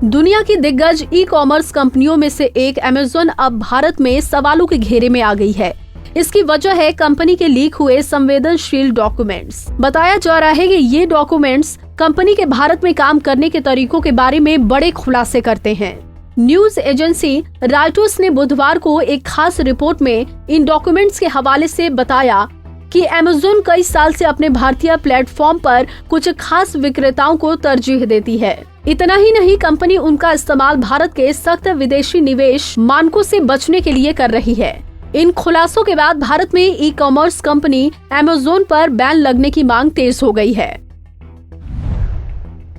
दुनिया की दिग्गज ई कॉमर्स कंपनियों में से एक अमेज़न अब भारत में सवालों के घेरे में आ गई है। इसकी वजह है कंपनी के लीक हुए संवेदनशील डॉक्यूमेंट्स। बताया जा रहा है कि ये डॉक्यूमेंट्स कंपनी के भारत में काम करने के तरीकों के बारे में बड़े खुलासे करते हैं। न्यूज एजेंसी रॉयटर्स ने बुधवार को एक खास रिपोर्ट में इन डॉक्यूमेंट्स के हवाले से बताया कि अमेज़न कई साल से अपने भारतीय प्लेटफॉर्म पर कुछ खास विक्रेताओं को तरजीह देती है। इतना ही नहीं, कंपनी उनका इस्तेमाल भारत के सख्त विदेशी निवेश मानकों से बचने के लिए कर रही है। इन खुलासों के बाद भारत में ई कॉमर्स कंपनी अमेज़न पर बैन लगने की मांग तेज हो गई है।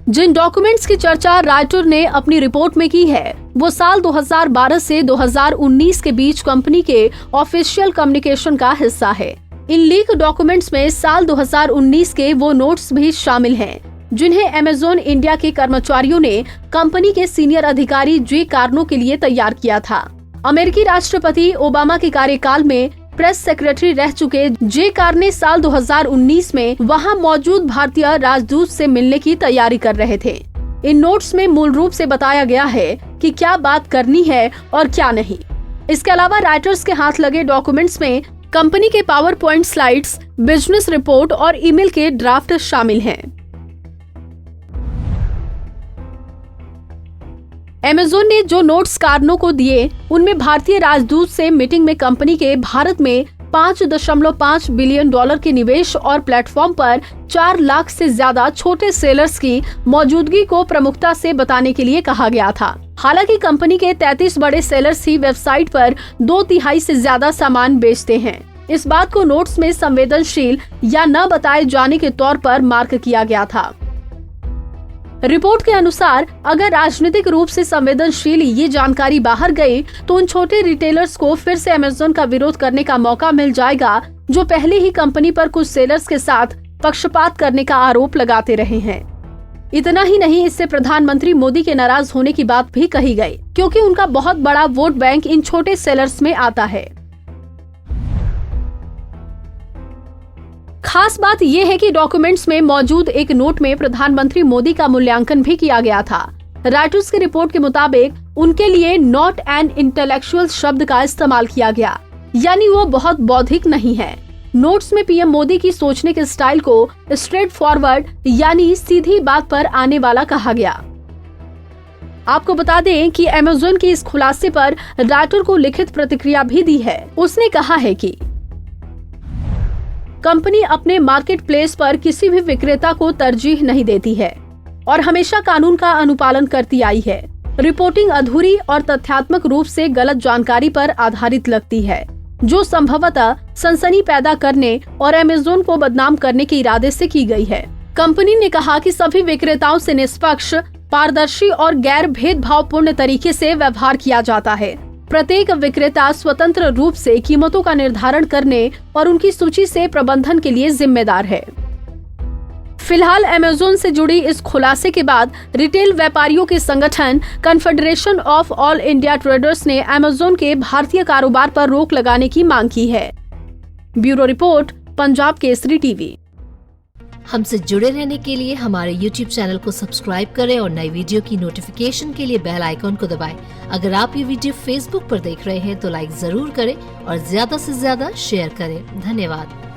जिन डॉक्यूमेंट्स की चर्चा रॉयटर्स ने अपनी रिपोर्ट में की है, वो साल 2012 से 2019 के बीच कंपनी के ऑफिशियल कम्युनिकेशन का हिस्सा है। इन लीक डॉक्यूमेंट्स में साल 2019 के वो नोट्स भी शामिल हैं, जिन्हें अमेज़न इंडिया के कर्मचारियों ने कंपनी के सीनियर अधिकारी जे कार्नो के लिए तैयार किया था। अमेरिकी राष्ट्रपति ओबामा के कार्यकाल में प्रेस सेक्रेटरी रह चुके जे कार्नो साल 2019 में वहां मौजूद भारतीय राजदूत से मिलने की तैयारी कर रहे थे। इन नोट्स में मूल रूप से बताया गया है कि क्या बात करनी है और क्या नहीं। इसके अलावा राइटर्स के हाथ लगे डॉक्यूमेंट्स में कंपनी के power point slides, business report और ईमेल के ड्राफ्ट शामिल हैं। अमेज़न ने जो नोट्स कार्नो को दिए, उनमें भारतीय राजदूत से मीटिंग में कंपनी के भारत में $5.5 बिलियन के निवेश और प्लेटफॉर्म पर 4 लाख से ज्यादा छोटे सेलर्स की मौजूदगी को प्रमुखता से बताने के लिए कहा गया था। हालांकि कंपनी के 33 बड़े सेलर्स ही वेबसाइट पर 2/3 से ज्यादा सामान बेचते हैं। इस बात को नोट्स में संवेदनशील या न बताए जाने के तौर पर मार्क किया गया था। रिपोर्ट के अनुसार अगर राजनीतिक रूप से संवेदनशील ये जानकारी बाहर गई तो उन छोटे रिटेलर्स को फिर से अमेज़न का विरोध करने का मौका मिल जाएगा, जो पहले ही कंपनी पर कुछ सेलर्स के साथ पक्षपात करने का आरोप लगाते रहे हैं। इतना ही नहीं, इससे प्रधानमंत्री मोदी के नाराज होने की बात भी कही गई, क्योंकि उनका बहुत बड़ा वोट बैंक इन छोटे सेलर्स में आता है। खास बात यह है कि डॉक्यूमेंट्स में मौजूद एक नोट में प्रधानमंत्री मोदी का मूल्यांकन भी किया गया था। रॉयटर्स की रिपोर्ट के मुताबिक उनके लिए नॉट एन इंटेलेक्चुअल शब्द का इस्तेमाल किया गया, यानी वो बहुत बौद्धिक नहीं है। नोट्स में पीएम मोदी की सोचने के स्टाइल को स्ट्रेट फॉरवर्ड यानी सीधी बात पर आने वाला कहा गया। आपको बता दें कि अमेज़न की इस खुलासे पर रॉयटर्स को लिखित प्रतिक्रिया भी दी है। उसने कहा है कि कंपनी अपने मार्केट प्लेस पर किसी भी विक्रेता को तरजीह नहीं देती है और हमेशा कानून का अनुपालन करती आई है। रिपोर्टिंग अधूरी और तथ्यात्मक रूप से गलत जानकारी पर आधारित लगती है, जो संभवतः सनसनी पैदा करने और अमेज़न को बदनाम करने के इरादे से की गई है। कंपनी ने कहा कि सभी विक्रेताओं से निष्पक्ष, पारदर्शी और गैर भेदभावपूर्ण तरीके से व्यवहार किया जाता है। प्रत्येक विक्रेता स्वतंत्र रूप से कीमतों का निर्धारण करने और उनकी सूची से प्रबंधन के लिए जिम्मेदार है। फिलहाल अमेज़न से जुड़ी इस खुलासे के बाद रिटेल व्यापारियों के संगठन confederation of all India traders ने अमेज़न के भारतीय कारोबार पर रोक लगाने की मांग की है। Bureau report, Punjab Kesari TV. हमसे जुड़े रहने के लिए हमारे YouTube चैनल को सब्सक्राइब करें और नई वीडियो की नोटिफिकेशन के लिए बेल आइकॉन को दबाएं। अगर आप ये वीडियो Facebook पर देख रहे हैं तो लाइक जरूर करें और ज्यादा से ज्यादा शेयर करें। धन्यवाद।